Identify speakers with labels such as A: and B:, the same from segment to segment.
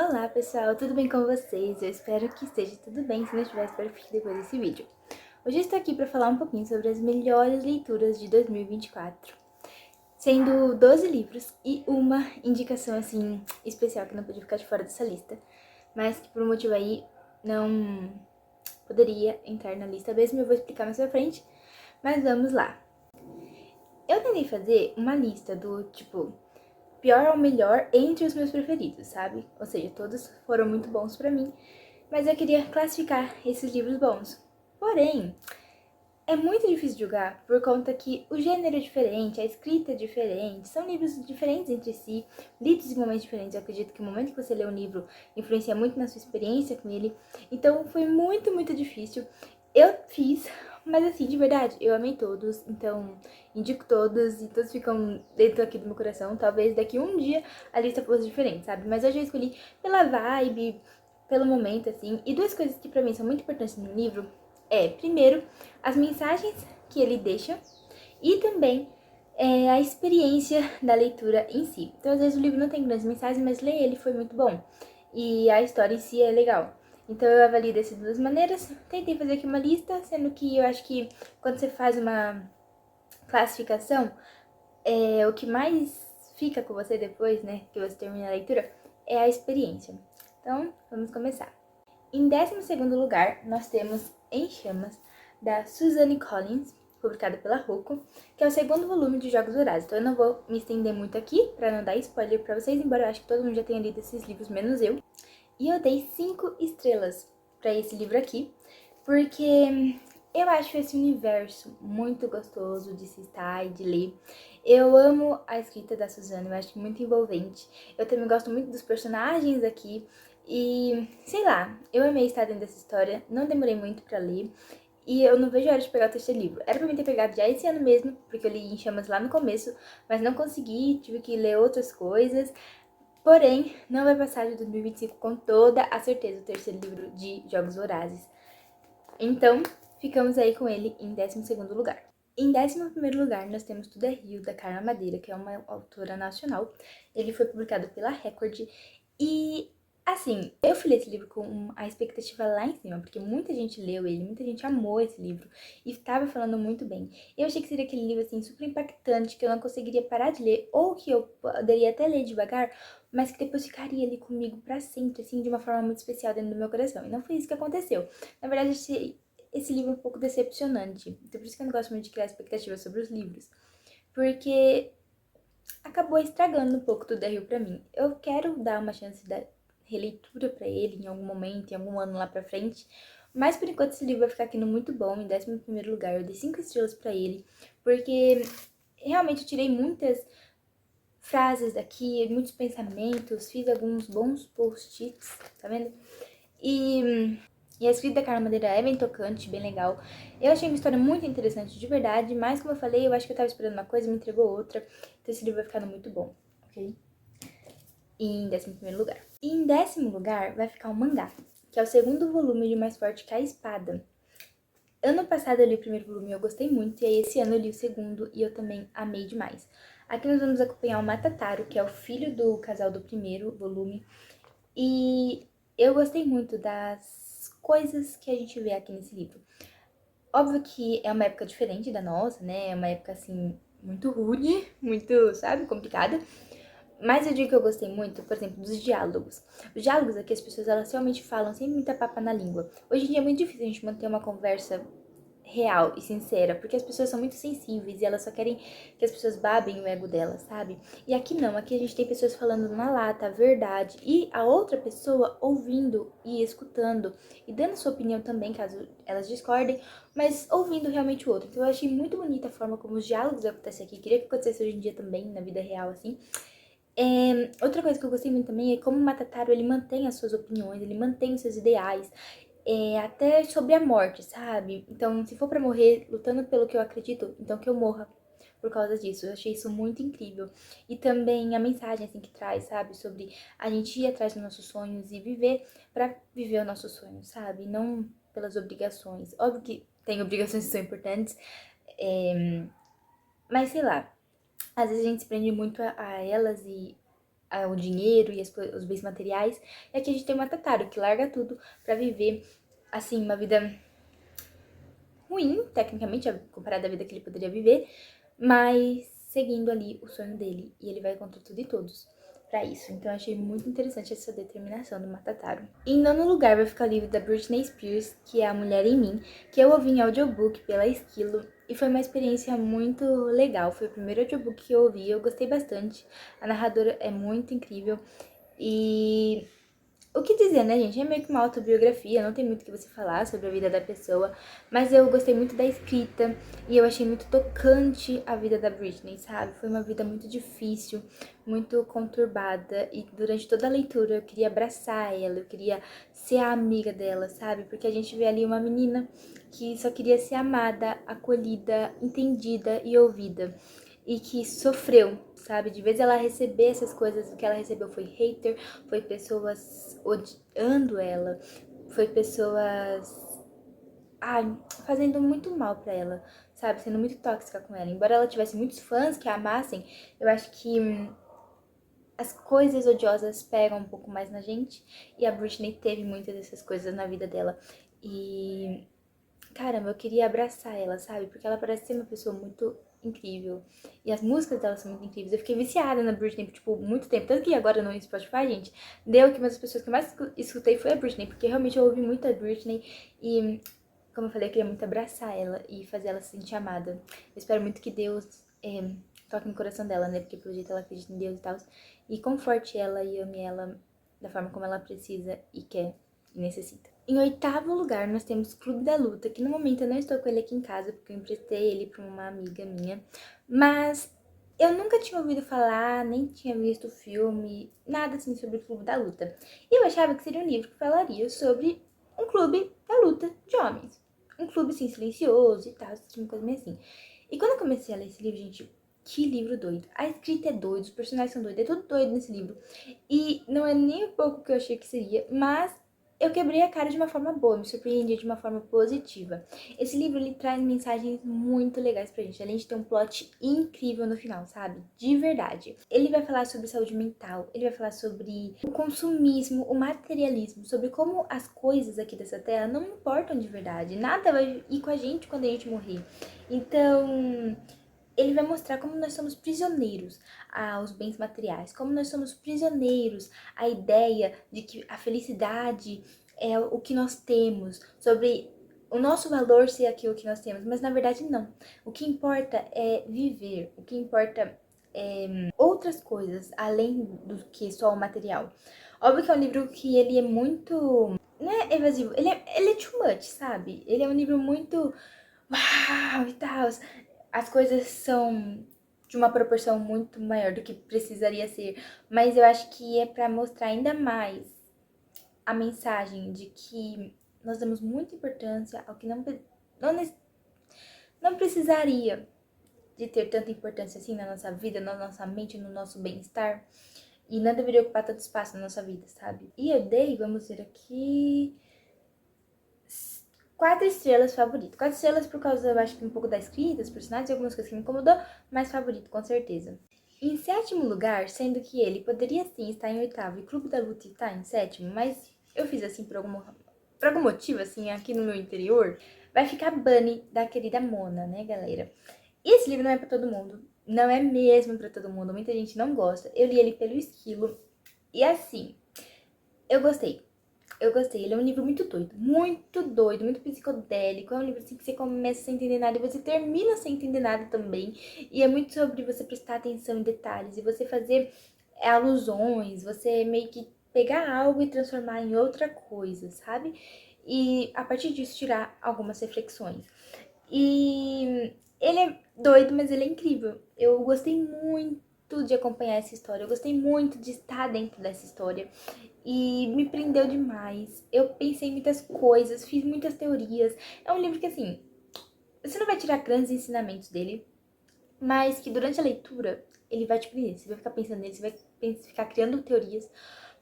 A: Olá pessoal, tudo bem com vocês? Eu espero que esteja tudo bem, se não estiver, espero que fique depois desse vídeo. Hoje eu estou aqui para falar um pouquinho sobre as melhores leituras de 2024, sendo 12 livros e uma indicação assim especial que não podia ficar de fora dessa lista, mas que por um motivo aí não poderia entrar na lista mesmo, eu vou explicar mais pra frente, mas vamos lá. Eu tentei fazer uma lista do tipo pior ao melhor entre os meus preferidos, sabe? Ou seja, todos foram muito bons pra mim, mas eu queria classificar esses livros bons. Porém, é muito difícil julgar por conta que o gênero é diferente, a escrita é diferente, são livros diferentes entre si, lidos em momentos diferentes. Eu acredito que o momento que você lê um livro influencia muito na sua experiência com ele. Então foi muito difícil. Eu fiz, mas assim, de verdade, eu amei todos, então indico todos e todos ficam dentro aqui do meu coração. Talvez daqui um dia a lista fosse diferente, sabe? Mas hoje eu escolhi pela vibe, pelo momento, assim. E duas coisas que pra mim são muito importantes no livro primeiro, as mensagens que ele deixa e também a experiência da leitura em si. Então, às vezes o livro não tem grandes mensagens, mas ler ele foi muito bom. E a história em si é legal. Então, eu avalio dessas duas maneiras. Tentei fazer aqui uma lista, sendo que eu acho que quando você faz uma classificação, o que mais fica com você depois, né, que você termina a leitura, é a experiência. Então, vamos começar. Em 12º lugar, nós temos Em Chamas, da Suzanne Collins, publicada pela Rocco, que é o segundo volume de Jogos Vorazes. Então eu não vou me estender muito aqui, para não dar spoiler para vocês, embora eu acho que todo mundo já tenha lido esses livros, menos eu. E eu dei 5 estrelas para esse livro aqui, porque eu acho esse universo muito gostoso de se estar e de ler. Eu amo a escrita da Suzanne, eu acho muito envolvente. Eu também gosto muito dos personagens aqui. E, sei lá, eu amei estar dentro dessa história, não demorei muito pra ler. E eu não vejo a hora de pegar o terceiro livro. Era pra mim ter pegado já esse ano mesmo, porque eu li Em Chamas lá no começo, mas não consegui, tive que ler outras coisas. Porém, não vai passar de 2025 com toda a certeza o terceiro livro de Jogos Vorazes. Então, ficamos aí com ele em 12º lugar. Em 11º lugar, nós temos Tudo é Rio, da Carla Madeira, que é uma autora nacional. Ele foi publicado pela Record e, assim, eu fui ler esse livro com a expectativa lá em cima, porque muita gente leu ele, muita gente amou esse livro e estava falando muito bem. Eu achei que seria aquele livro, assim, super impactante, que eu não conseguiria parar de ler, ou que eu poderia até ler devagar, mas que depois ficaria ali comigo pra sempre, assim, de uma forma muito especial dentro do meu coração. E não foi isso que aconteceu. Na verdade, esse livro é um pouco decepcionante. Então, por isso que eu não gosto muito de criar expectativas sobre os livros. Porque acabou estragando um pouco Tudo é Rio pra mim. Eu quero dar uma chance da releitura pra ele em algum momento, em algum ano lá pra frente. Mas por enquanto esse livro vai ficar aqui no muito bom, em 11º lugar. Eu dei 5 estrelas pra ele, porque realmente eu tirei muitas frases daqui, muitos pensamentos, fiz alguns bons post-its, tá vendo? E a escrita da Carla Madeira é bem tocante, bem legal. Eu achei uma história muito interessante, de verdade, mas como eu falei, eu acho que eu tava esperando uma coisa e me entregou outra. Então esse livro vai ficar muito bom, ok? E em 11º lugar. E em 10º lugar vai ficar o mangá, que é o segundo volume de Mais Forte que a Espada. Ano passado eu li o primeiro volume e eu gostei muito, e aí esse ano eu li o segundo e eu também amei demais. Aqui nós vamos acompanhar o Matataro, que é o filho do casal do primeiro volume, e eu gostei muito das coisas que a gente vê aqui nesse livro. Óbvio que é uma época diferente da nossa, né? É uma época, assim, muito rude, muito, sabe, complicada. Mas eu digo que eu gostei muito, por exemplo, dos diálogos. Os diálogos aqui, as pessoas, elas realmente falam sem muita papa na língua. Hoje em dia é muito difícil a gente manter uma conversa real e sincera, porque as pessoas são muito sensíveis e elas só querem que as pessoas babem o ego delas, sabe? E aqui não, aqui a gente tem pessoas falando na lata, a verdade, e a outra pessoa ouvindo e escutando e dando sua opinião também, caso elas discordem, mas ouvindo realmente o outro. Então eu achei muito bonita a forma como os diálogos acontecem aqui, queria que acontecesse hoje em dia também, na vida real, assim. Outra coisa que eu gostei muito também é como o Matataro, ele mantém as suas opiniões, ele mantém os seus ideais, até sobre a morte, sabe? Então, se for pra morrer lutando pelo que eu acredito, então que eu morra por causa disso. Eu achei isso muito incrível. E também a mensagem, assim, que traz, sabe? Sobre a gente ir atrás dos nossos sonhos e viver pra viver os nossos sonhos, sabe? Não pelas obrigações. Óbvio que tem obrigações que são importantes, mas sei lá. Às vezes a gente se prende muito a elas e o dinheiro e os bens materiais. E aqui a gente tem uma Tataru que larga tudo pra viver, assim, uma vida ruim, tecnicamente, comparada à vida que ele poderia viver, mas seguindo ali o sonho dele. E ele vai contra tudo e todos pra isso. Então eu achei muito interessante essa determinação do Matataro. Em nono lugar vai ficar o livro da Britney Spears, que é A Mulher em Mim, que eu ouvi em audiobook pela Esquilo. E foi uma experiência muito legal. Foi o primeiro audiobook que eu ouvi, eu gostei bastante. A narradora é muito incrível. E o que dizer, né, gente? É meio que uma autobiografia, não tem muito o que você falar sobre a vida da pessoa, mas eu gostei muito da escrita e eu achei muito tocante a vida da Britney, sabe? Foi uma vida muito difícil, muito conturbada e durante toda a leitura eu queria abraçar ela, eu queria ser a amiga dela, sabe? Porque a gente vê ali uma menina que só queria ser amada, acolhida, entendida e ouvida e que sofreu, sabe? De vez ela receber essas coisas, o que ela recebeu foi hater, foi pessoas odiando ela, foi pessoas, ai, fazendo muito mal pra ela, sabe? Sendo muito tóxica com ela. Embora ela tivesse muitos fãs que a amassem, eu acho que as coisas odiosas pegam um pouco mais na gente. E a Britney teve muitas dessas coisas na vida dela. E caramba, eu queria abraçar ela, sabe? Porque ela parece ser uma pessoa muito incrível. E as músicas dela são muito incríveis. Eu fiquei viciada na Britney por, tipo, muito tempo. Tanto que agora no Spotify, gente, deu que uma das pessoas que eu mais escutei foi a Britney. Porque realmente eu ouvi muito a Britney. E, como eu falei, eu queria muito abraçar ela e fazer ela se sentir amada. Eu espero muito que Deus toque no coração dela, né? Porque pelo jeito ela acredita em Deus e tal. E conforte ela e ame ela da forma como ela precisa e quer e necessita. Em oitavo lugar, nós temos Clube da Luta, que no momento eu não estou com ele aqui em casa, porque eu emprestei ele para uma amiga minha, mas eu nunca tinha ouvido falar, nem tinha visto o filme, nada assim sobre o Clube da Luta. E eu achava que seria um livro que falaria sobre um clube da luta de homens. Um clube, assim, silencioso e tal, uma coisa meio assim. E quando eu comecei a ler esse livro, gente, que livro doido. A escrita é doida, os personagens são doidos, é tudo doido nesse livro. E não é nem um pouco o que eu achei que seria, mas eu quebrei a cara de uma forma boa, me surpreendi de uma forma positiva. Esse livro, ele traz mensagens muito legais pra gente, além de ter um plot incrível no final, sabe? De verdade. Ele vai falar sobre saúde mental, ele vai falar sobre o consumismo, o materialismo, sobre como as coisas aqui dessa terra não importam de verdade. Nada vai ir com a gente quando a gente morrer. Então, ele vai mostrar como nós somos prisioneiros aos bens materiais, como nós somos prisioneiros à ideia de que a felicidade é o que nós temos, sobre o nosso valor ser aquilo que nós temos, mas na verdade não. O que importa é viver, o que importa é outras coisas além do que só o material. Óbvio que é um livro que ele é muito, não é evasivo, ele é too much, sabe? Ele é um livro muito uau e tal. As coisas são de uma proporção muito maior do que precisaria ser, mas eu acho que é para mostrar ainda mais a mensagem de que nós damos muita importância ao que não, não precisaria de ter tanta importância assim na nossa vida, na nossa mente, no nosso bem-estar. E não deveria ocupar tanto espaço na nossa vida, sabe? E eu dei, vamos ver aqui, 4 estrelas favorito. 4 estrelas por causa, eu acho que um pouco da escrita, dos personagens e algumas coisas que me incomodou, mas favorito, com certeza. Em sétimo lugar, sendo que ele poderia sim estar em oitavo e Clube da Luta está em sétimo, mas eu fiz assim por algum motivo, assim, aqui no meu interior, vai ficar Bunny, da querida Mona, né, galera? E esse livro não é pra todo mundo, não é mesmo pra todo mundo, muita gente não gosta. Eu li ele pelo Esquilo e assim, eu gostei. Eu gostei, ele é um livro muito doido, muito psicodélico. É um livro assim que você começa sem entender nada e você termina sem entender nada também. E é muito sobre você prestar atenção em detalhes e você fazer alusões, você meio que pegar algo e transformar em outra coisa, sabe? E a partir disso tirar algumas reflexões. E ele é doido, mas ele é incrível. Eu gostei muito de acompanhar essa história, eu gostei muito de estar dentro dessa história e me prendeu demais. Eu pensei em muitas coisas, fiz muitas teorias. É um livro que, assim, você não vai tirar grandes ensinamentos dele, mas que durante a leitura ele vai te prender. Você vai ficar pensando nele, você vai ficar criando teorias.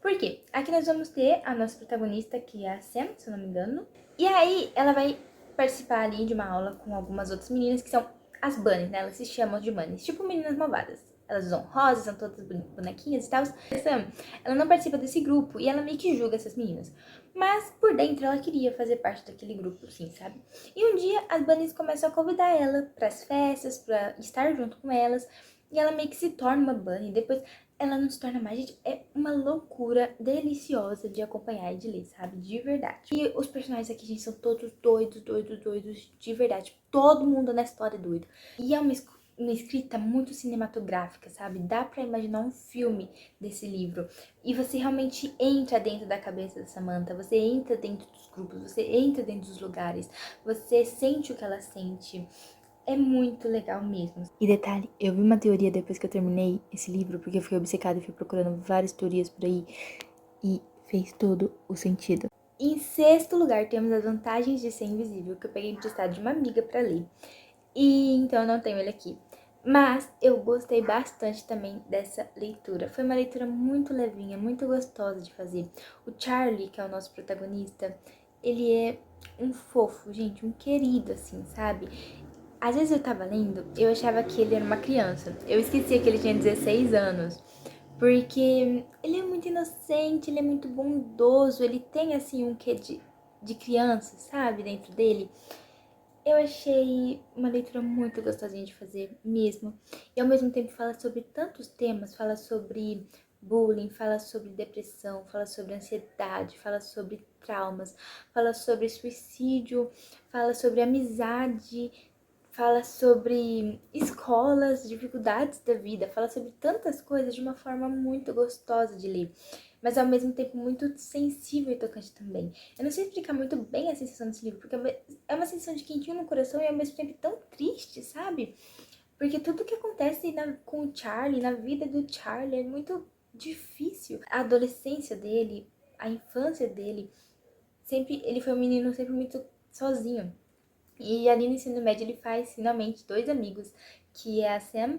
A: Por quê? Aqui nós vamos ter a nossa protagonista, que é a Sam, se eu não me engano. E aí ela vai participar ali de uma aula com algumas outras meninas que são as bunnies, né? Elas se chamam de bunnies, tipo meninas malvadas. elas usam rosas, são todas bonequinhas e tal. Ela não participa desse grupo e ela meio que julga essas meninas. Mas por dentro ela queria fazer parte daquele grupo, sim, sabe? E um dia as bunnies começam a convidar ela pras festas, pra estar junto com elas. E ela meio que se torna uma bunny. Depois ela não se torna mais, gente. É uma loucura deliciosa de acompanhar e de ler, sabe? De verdade. E os personagens aqui, gente, são todos doidos, doidos, doidos, de verdade. Todo mundo na história é doido. E é uma escrita muito cinematográfica, sabe? Dá pra imaginar um filme desse livro. E você realmente entra dentro da cabeça da Samantha, você entra dentro dos grupos, você entra dentro dos lugares, você sente o que ela sente. É muito legal mesmo. E detalhe, eu vi uma teoria depois que eu terminei esse livro, porque eu fui obcecada e fui procurando várias teorias por aí, e fez todo o sentido. Em sexto lugar, temos As Vantagens de Ser Invisível, que eu peguei emprestado de uma amiga pra ler. E então eu não tenho ele aqui. Mas eu gostei bastante também dessa leitura. Foi uma leitura muito levinha, muito gostosa de fazer. O Charlie, que é o nosso protagonista, ele é um fofo, gente, um querido, assim, sabe? Às vezes eu tava lendo, eu achava que ele era uma criança. Eu esquecia que ele tinha 16 anos. Porque ele é muito inocente, ele é muito bondoso, ele tem, assim, um quê de criança, sabe, dentro dele. Eu achei uma leitura muito gostosinha de fazer mesmo. E ao mesmo tempo fala sobre tantos temas, fala sobre bullying, fala sobre depressão, fala sobre ansiedade, fala sobre traumas, fala sobre suicídio, fala sobre amizade, fala sobre escolas, dificuldades da vida, fala sobre tantas coisas de uma forma muito gostosa de ler, mas ao mesmo tempo muito sensível e tocante também. Eu não sei explicar muito bem a sensação desse livro, porque é uma sensação de quentinho no coração e ao mesmo tempo tão triste, sabe? Porque tudo que acontece com o Charlie, na vida do Charlie, é muito difícil. A adolescência dele, a infância dele, ele foi um menino sempre muito sozinho. E ali no ensino médio ele faz finalmente dois amigos, que é a Sam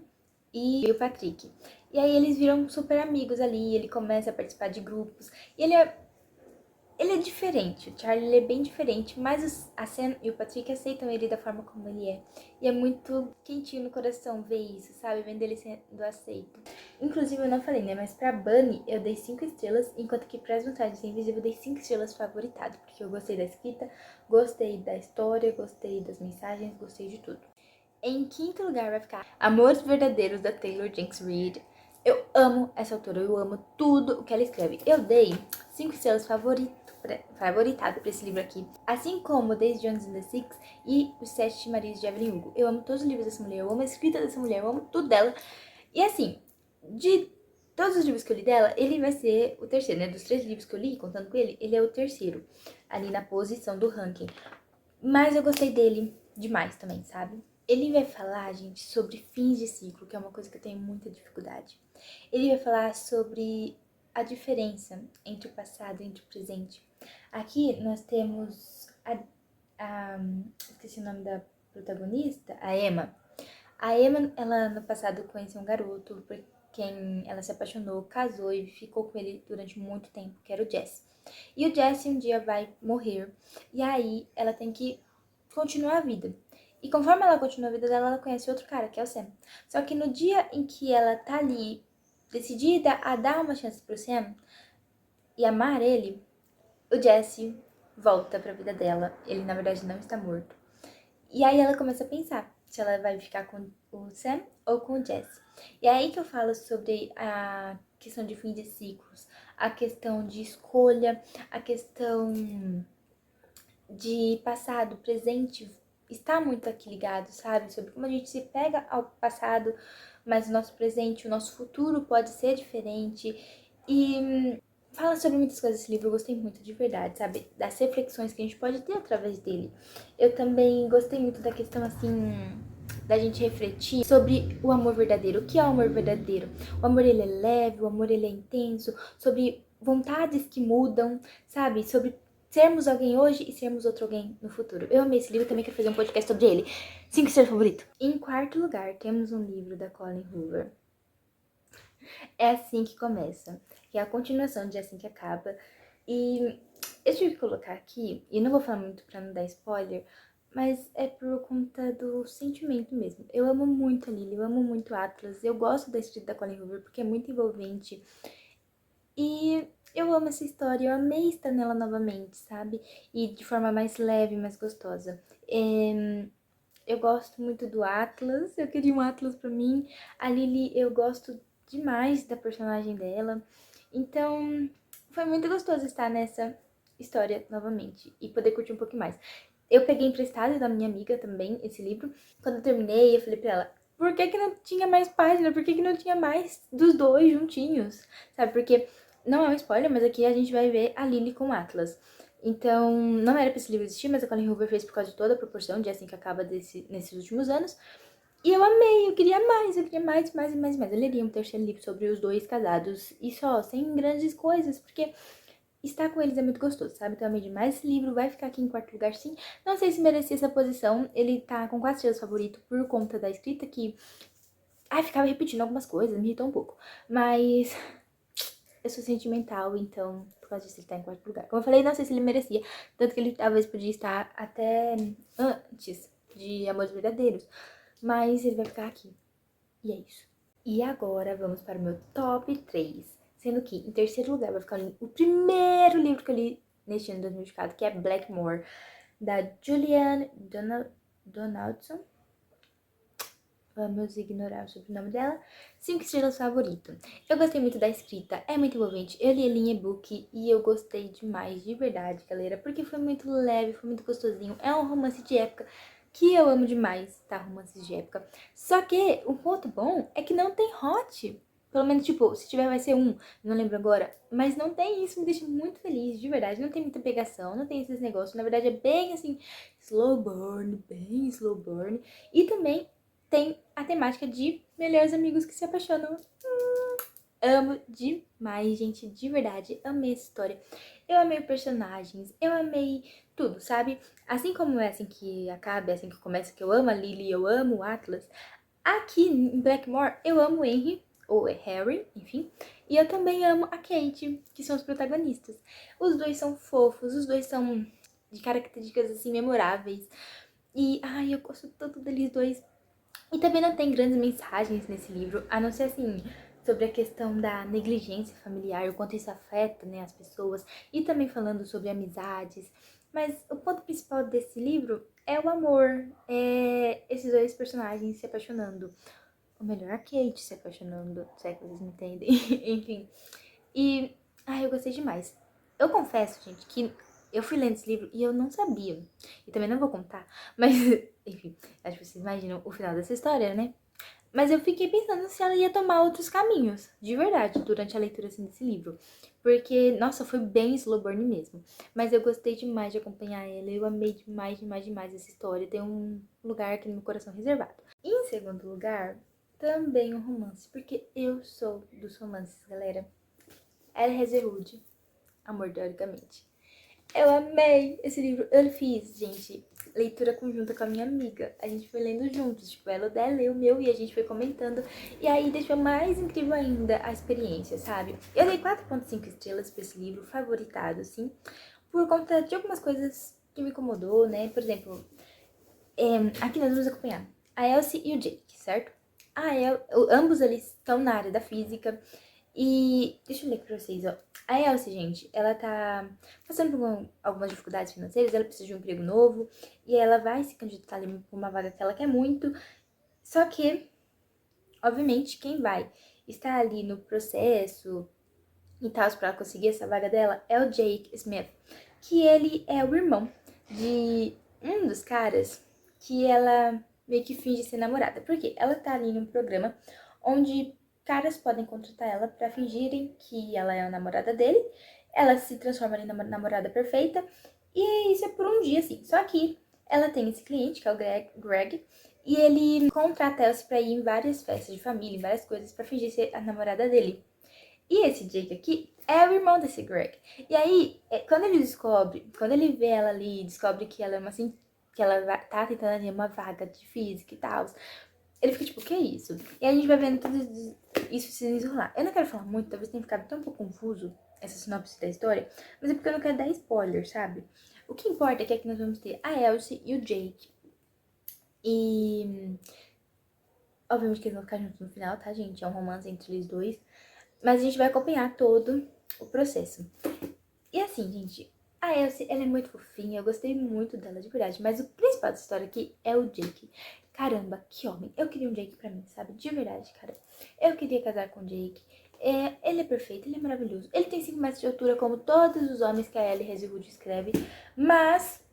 A: e o Patrick. E aí eles viram super amigos ali, ele começa a participar de grupos. E ele é diferente, o Charlie ele é bem diferente, mas a Sam e o Patrick aceitam ele da forma como ele é. E é muito quentinho no coração ver isso, sabe? Vendo ele sendo aceito. Inclusive, eu não falei, né? Mas pra Bunny eu dei 5 estrelas, enquanto que pra As Vantagens de Ser Invisível eu dei 5 estrelas favoritado. Porque eu gostei da escrita, gostei da história, gostei das mensagens, gostei de tudo. Em quinto lugar vai ficar Amores Verdadeiros, da Taylor Jenkins Reid. Eu amo essa autora, eu amo tudo o que ela escreve. Eu dei 5 estrelas favoritado pra esse livro aqui. Assim como Daisy Jones and the Six e Os Sete Maridos de Evelyn Hugo. Eu amo todos os livros dessa mulher, eu amo a escrita dessa mulher, eu amo tudo dela. E assim, de todos os livros que eu li dela, ele vai ser o terceiro, né? Dos 3 livros que eu li, contando com ele é o terceiro, ali na posição do ranking. Mas eu gostei dele demais também, sabe? Ele vai falar, gente, sobre fins de ciclo, que é uma coisa que eu tenho muita dificuldade. Ele vai falar sobre a diferença entre o passado e entre o presente. Aqui nós temos esqueci o nome da protagonista, a Emma. A Emma, ela no passado conheceu um garoto por quem ela se apaixonou, casou e ficou com ele durante muito tempo, que era o Jesse. E o Jesse um dia vai morrer, e aí ela tem que continuar a vida. E conforme ela continua a vida dela, ela conhece outro cara, que é o Sam. Só que no dia em que ela tá ali, decidida a dar uma chance pro Sam e amar ele, o Jesse volta pra vida dela. Ele, na verdade, não está morto. E aí ela começa a pensar se ela vai ficar com o Sam ou com o Jesse. E é aí que eu falo sobre a questão de fim de ciclos, a questão de escolha, a questão de passado, presente, está muito aqui ligado, sabe? Sobre como a gente se pega ao passado, mas o nosso presente, o nosso futuro pode ser diferente. E fala sobre muitas coisas esse livro, eu gostei muito, de verdade, sabe? Das reflexões que a gente pode ter através dele. Eu também gostei muito da questão, assim, da gente refletir sobre o amor verdadeiro. O que é o amor verdadeiro? O amor, ele é leve, o amor, ele é intenso, sobre vontades que mudam, sabe? Sobre sermos alguém hoje e sermos outro alguém no futuro. Eu amei esse livro, também quero fazer um podcast sobre ele. 5 estrelas favorito. Em quarto lugar, temos um livro da Colleen Hoover. É Assim que Começa, que é a continuação de Assim que Acaba. E eu tive que colocar aqui, e não vou falar muito pra não dar spoiler, mas é por conta do sentimento mesmo. Eu amo muito a Lily, eu amo muito Atlas, eu gosto da escrita da Colleen Hoover porque é muito envolvente. E eu amo essa história, eu amei estar nela novamente, sabe? E de forma mais leve, mais gostosa. Eu gosto muito do Atlas, eu queria um Atlas pra mim. A Lily, eu gosto demais da personagem dela. Então, foi muito gostoso estar nessa história novamente e poder curtir um pouquinho mais. Eu peguei emprestado da minha amiga também esse livro. Quando eu terminei, eu falei pra ela, por que que não tinha mais página? Por que que não tinha mais dos dois juntinhos? Sabe, porque não é um spoiler, mas aqui a gente vai ver a Lily com o Atlas. Então, não era pra esse livro existir, mas a Colleen Hoover fez por causa de toda a proporção, de assim que acaba nesses últimos anos. E eu amei, eu queria mais, mais e mais, mais. Eu leria um terceiro livro sobre os dois casados e só, sem grandes coisas, porque estar com eles é muito gostoso, sabe? Então eu amei demais esse livro, vai ficar aqui em quarto lugar sim. Não sei se merecia essa posição, ele tá com 4 estrelas favorito por conta da escrita que... Ai, ficava repetindo algumas coisas, me irritou um pouco. Mas eu sou sentimental, então por causa disso ele tá em quarto lugar. Como eu falei, não sei se ele merecia, tanto que ele talvez podia estar até antes de Amores Verdadeiros. Mas ele vai ficar aqui. E é isso. E agora vamos para o meu top 3. Sendo que em terceiro lugar vai ficar o primeiro livro que eu li neste ano de 2024, que é Blackmore, da Julianne Donaldson. Vamos ignorar o sobrenome dela. 5 estrelas favorito. Eu gostei muito da escrita, é muito envolvente. Eu li ele em e-book e eu gostei demais, de verdade, galera. Porque foi muito leve, foi muito gostosinho. É um romance de época que eu amo demais, tá? Romances de época. Só que o ponto bom é que não tem hot. Pelo menos, tipo, se tiver vai ser um, não lembro agora. Mas não tem isso, me deixa muito feliz, de verdade. Não tem muita pegação, não tem esses negócios. Na verdade, é bem assim, slow burn, bem slow burn. E também tem a temática de melhores amigos que se apaixonam. Amo demais, gente, de verdade. Amei essa história. Eu amei personagens, eu amei tudo, sabe? Assim como é assim que acaba, é assim que começa, que eu amo a Lily, eu amo o Atlas. Aqui em Blackmore, eu amo o Henry, ou é Harry, enfim. E eu também amo a Kate, que são os protagonistas. Os dois são fofos, os dois são de características assim memoráveis. E, ai, eu gosto tanto deles dois. E também não tem grandes mensagens nesse livro, a não ser assim, sobre a questão da negligência familiar, o quanto isso afeta, né, as pessoas, e também falando sobre amizades. Mas o ponto principal desse livro é o amor, é esses dois personagens se apaixonando. Ou melhor, a Kate se apaixonando, se é que vocês me entendem. Enfim. E, ai, eu gostei demais. Eu confesso, gente, que eu fui lendo esse livro e eu não sabia. E também não vou contar, mas, enfim, acho que vocês imaginam o final dessa história, né? Mas eu fiquei pensando se ela ia tomar outros caminhos, de verdade, durante a leitura assim, desse livro. Porque, nossa, foi bem slow burn mesmo. Mas eu gostei demais de acompanhar ela, eu amei demais, demais, demais essa história. Tem um lugar aqui no meu coração reservado. E em segundo lugar, também um romance, porque eu sou dos romances, galera. Ela Hazelwood, Amor Teoricamente. Eu amei esse livro. Eu fiz, gente, leitura conjunta com a minha amiga. A gente foi lendo juntos. Tipo, ela dela leu o meu e a gente foi comentando. E aí deixou mais incrível ainda a experiência, sabe? Eu dei 4,5 estrelas pra esse livro, favoritado, assim, por conta de algumas coisas que me incomodou, né? Por exemplo, aqui nós vamos acompanhar a Elsie e o Jake, certo? Ambos eles estão na área da física. E deixa eu ler pra vocês, ó. A Elsie, gente, ela tá passando por algumas dificuldades financeiras, ela precisa de um emprego novo, e ela vai se candidatar ali pra uma vaga que ela quer muito. Só que, obviamente, quem vai estar ali no processo e tal, pra ela conseguir essa vaga dela, é o Jake Smith, que ele é o irmão de um dos caras que ela meio que finge ser namorada. Porque ela tá ali num programa onde caras podem contratar ela pra fingirem que ela é a namorada dele. Ela se transforma ali na namorada perfeita. E isso é por um dia, assim. Só que ela tem esse cliente, que é o Greg, e ele contrata ela pra ir em várias festas de família, em várias coisas, pra fingir ser a namorada dele. E esse Jake aqui é o irmão desse Greg. E aí, quando ele descobre, quando ele vê ela ali, descobre que ela é uma assim, que ela tá tentando ali uma vaga de física e tal, ele fica tipo, o que é isso? E aí a gente vai vendo tudo isso se desenrolar. Eu não quero falar muito, talvez tenha ficado tão um pouco confuso. essa sinopse da história, mas é porque eu não quero dar spoiler, sabe? O que importa é que aqui nós vamos ter a Elsie e o Jake. E obviamente que eles vão ficar juntos no final, tá, gente? É um romance entre eles dois. Mas a gente vai acompanhar todo o processo. E assim, gente, a Elsie, ela é muito fofinha, eu gostei muito dela, de verdade. Mas o principal dessa história aqui é o Jake. Caramba, que homem. Eu queria um Jake pra mim, sabe? De verdade, cara. Eu queria casar com o Jake. Ele é perfeito, ele é maravilhoso. Ele tem 5 metros de altura, como todos os homens que a Ellie Hazelwood escreve. Mas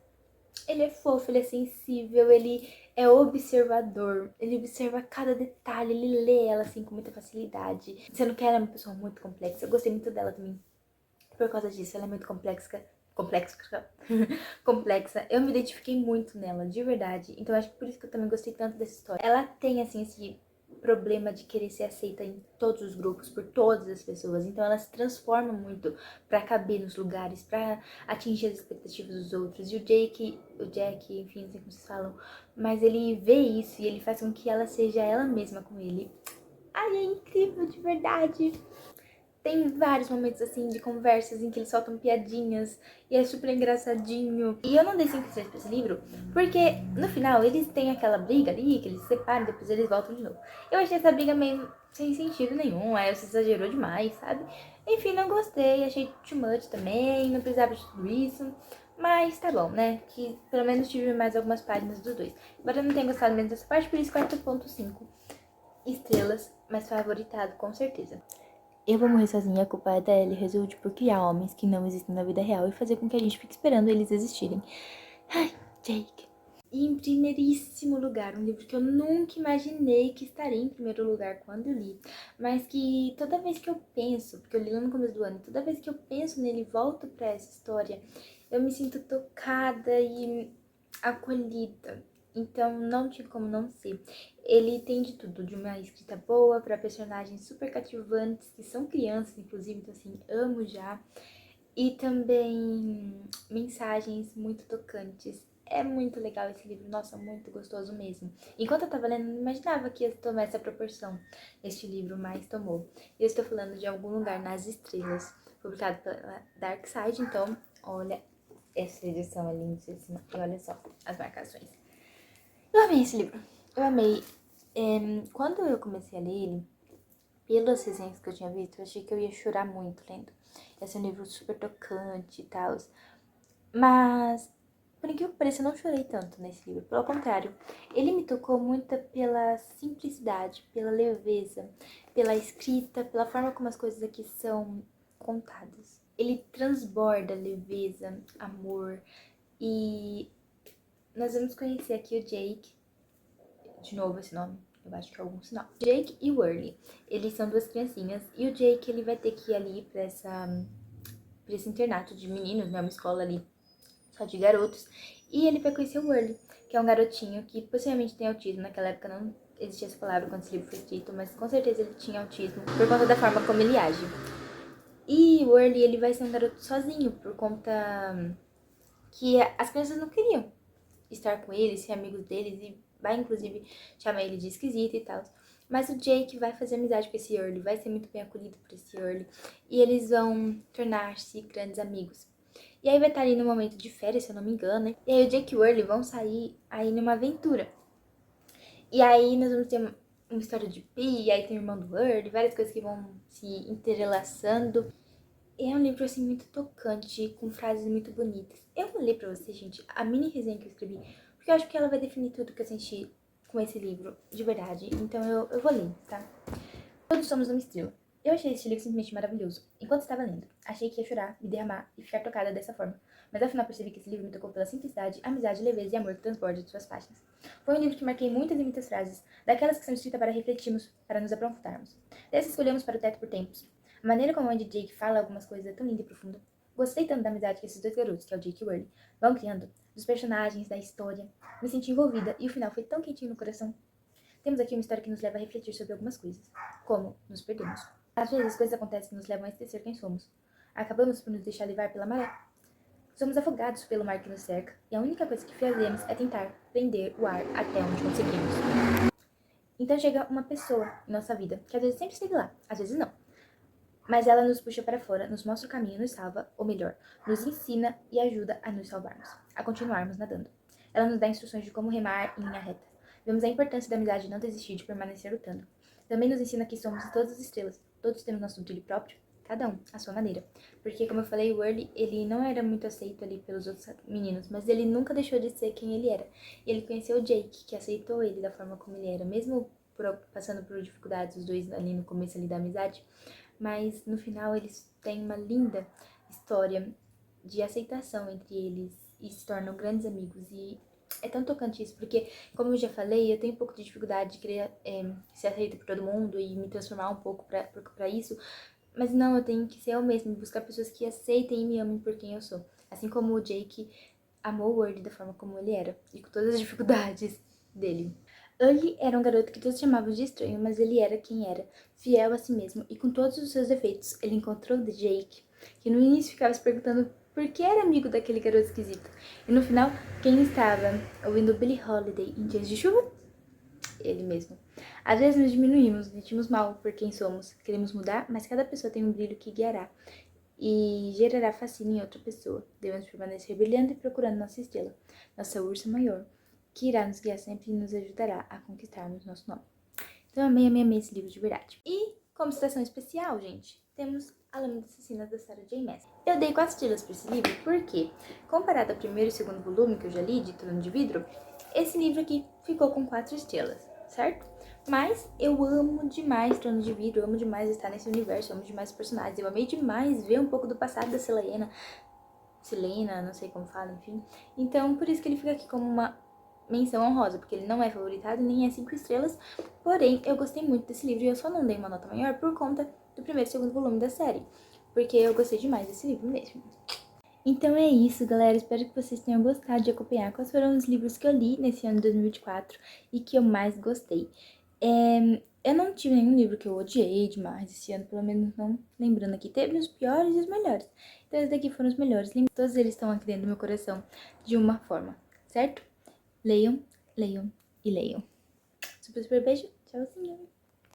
A: ele é fofo, ele é sensível, ele é observador. Ele observa cada detalhe, ele lê ela assim com muita facilidade. Sendo que ela é uma pessoa muito complexa. Eu gostei muito dela também por causa disso. Ela é muito complexa. Complexa. Eu me identifiquei muito nela, de verdade. Então acho que por isso que eu também gostei tanto dessa história. Ela tem, assim, esse problema de querer ser aceita em todos os grupos, por todas as pessoas. Então ela se transforma muito pra caber nos lugares, pra atingir as expectativas dos outros. E o Jack, enfim, não sei como vocês falam, mas ele vê isso e ele faz com que ela seja ela mesma com ele. Ai, é incrível, de verdade. Tem vários momentos, assim, de conversas em que eles soltam piadinhas e é super engraçadinho. E eu não dei 5 estrelas pra esse livro porque, no final, eles têm aquela briga ali, que eles se separam e depois eles voltam de novo. Eu achei essa briga meio sem sentido nenhum, aí você exagerou demais, sabe? Enfim, não gostei, achei too much também, não precisava de tudo isso. Mas tá bom, né? Que pelo menos tive mais algumas páginas dos dois. Embora eu não tenha gostado mesmo dessa parte, por isso 4,5 estrelas, mas favoritado com certeza. Eu vou morrer sozinha, a culpa é da Ellie Hazelwood por criar homens que não existem na vida real e fazer com que a gente fique esperando eles existirem. Ai, Jake. E em primeiríssimo lugar, um livro que eu nunca imaginei que estaria em primeiro lugar quando eu li, mas que toda vez que eu penso, porque eu li lá no começo do ano, toda vez que eu penso nele e volto pra essa história, eu me sinto tocada e acolhida. Então não tinha como não ser. Ele tem de tudo, de uma escrita boa para personagens super cativantes, que são crianças, inclusive, então assim, amo já. E também mensagens muito tocantes. É muito legal esse livro, nossa, muito gostoso mesmo. Enquanto eu tava lendo, não imaginava que ia tomar essa proporção, este livro, mas tomou. Eu estou falando de Algum Lugar nas Estrelas, publicado pela Dark Side, então, olha, essa edição é lindíssima. E olha só as marcações. Eu amei esse livro, eu amei. Quando eu comecei a ler ele, pelas resenhas que eu tinha visto, eu achei que eu ia chorar muito lendo. Ia ser um livro super tocante e tal. Mas, por incrível que pareça, eu não chorei tanto nesse livro. Pelo contrário, ele me tocou muito pela simplicidade, pela leveza, pela escrita, pela forma como as coisas aqui são contadas. Ele transborda leveza, amor e nós vamos conhecer aqui o Jake. De novo esse nome, eu acho que é algum sinal. Jake e Whirly, eles são 2 criancinhas e o Jake, ele vai ter que ir ali pra esse internato de meninos, né, uma escola ali só de garotos, e ele vai conhecer o Whirly, que é um garotinho que possivelmente tem autismo. Naquela época não existia essa palavra quando esse livro foi escrito, mas com certeza ele tinha autismo por conta da forma como ele age. E o Whirly, ele vai ser um garoto sozinho por conta que as crianças não queriam estar com ele, ser amigos deles, e vai inclusive chamar ele de esquisito e tal. Mas o Jake vai fazer amizade com esse Early, vai ser muito bem acolhido por esse Early, e eles vão tornar-se grandes amigos. E aí vai estar ali no momento de férias, se eu não me engano, né? E aí o Jake e o Early vão sair aí numa aventura. E aí nós vamos ter uma história de Pi, e aí tem o irmão do Early, várias coisas que vão se entrelaçando. E é um livro, assim, muito tocante, com frases muito bonitas. Eu vou ler pra vocês, gente, a mini resenha que eu escrevi, porque eu acho que ela vai definir tudo que eu senti com esse livro, de verdade. Então eu vou ler, tá? Todos somos uma estrela. Eu achei esse livro simplesmente maravilhoso. Enquanto estava lendo, achei que ia chorar, me derramar e ficar tocada dessa forma. Mas ao final percebi que esse livro me tocou pela simplicidade, amizade, leveza e amor que transborda de suas páginas. Foi um livro que marquei muitas e muitas frases, daquelas que são escritas para refletirmos, para nos aprontarmos. Dessas escolhemos para o teto por tempos. A maneira como a mãe de Jake fala algumas coisas é tão linda e profunda. Gostei tanto da amizade que esses 2 garotos, que é o Jake e o Whirly, vão criando, dos personagens, da história. Me senti envolvida e o final foi tão quentinho no coração. Temos aqui uma história que nos leva a refletir sobre algumas coisas, como nos perdemos. Às vezes, coisas acontecem que nos levam a esquecer quem somos. Acabamos por nos deixar levar pela maré. Somos afogados pelo mar que nos cerca, e a única coisa que fazemos é tentar prender o ar até onde conseguimos. Então chega uma pessoa em nossa vida, que às vezes sempre esteve lá, às vezes não. Mas ela nos puxa para fora, nos mostra o caminho, nos salva, ou melhor, nos ensina e ajuda a nos salvarmos, a continuarmos nadando. Ela nos dá instruções de como remar em linha reta. Vemos a importância da amizade de não desistir de permanecer lutando. Também nos ensina que somos todas as estrelas, todos temos nosso brilho próprio, cada um à sua maneira. Porque, como eu falei, o Early, ele não era muito aceito ali pelos outros meninos, mas ele nunca deixou de ser quem ele era. E ele conheceu o Jake, que aceitou ele da forma como ele era, mesmo passando por dificuldades, os dois ali no começo ali da amizade. Mas no final eles têm uma linda história de aceitação entre eles e se tornam grandes amigos. E é tão tocante isso, porque, como eu já falei, eu tenho um pouco de dificuldade de querer ser aceita por todo mundo e me transformar um pouco pra isso. Mas não, eu tenho que ser eu mesma, buscar pessoas que aceitem e me amem por quem eu sou. Assim como o Jake amou o Word da forma como ele era, e com todas as dificuldades dele. Early era um garoto que todos chamavam de estranho, mas ele era quem era, fiel a si mesmo, e com todos os seus defeitos, ele encontrou o Jake, que no início ficava se perguntando por que era amigo daquele garoto esquisito. E no final, quem estava ouvindo Billie Holiday em dias de chuva? Ele mesmo. Às vezes nos diminuímos, nos sentimos mal por quem somos, queremos mudar, mas cada pessoa tem um brilho que guiará e gerará fascínio em outra pessoa. Devemos permanecer brilhando e procurando nossa estrela, nossa ursa maior, que irá nos guiar sempre e nos ajudará a conquistarmos nosso nome. Então, amei esse livro de verdade. E, como citação especial, gente, temos A Lâmina Assassina da Sarah J. Maas. Eu dei 4 estrelas para esse livro porque, comparado ao primeiro e segundo volume que eu já li, de Trono de Vidro, esse livro aqui ficou com 4 estrelas, certo? Mas eu amo demais Trono de Vidro, eu amo demais estar nesse universo, eu amo demais os personagens, eu amei demais ver um pouco do passado da Selena, não sei como fala, enfim. Então, por isso que ele fica aqui como uma menção honrosa, porque ele não é favoritado, nem é 5 estrelas, porém, eu gostei muito desse livro e eu só não dei uma nota maior por conta do primeiro e segundo volume da série, porque eu gostei demais desse livro mesmo. Então é isso, galera. Espero que vocês tenham gostado de acompanhar quais foram os livros que eu li nesse ano de 2024 e que eu mais gostei. Eu não tive nenhum livro que eu odiei demais esse ano, pelo menos não lembrando aqui. Teve os piores e os melhores. Então esses daqui foram os melhores. Todos eles estão aqui dentro do meu coração de uma forma, certo? Leiam, leiam e leiam. Super, super beijo. Tchauzinho.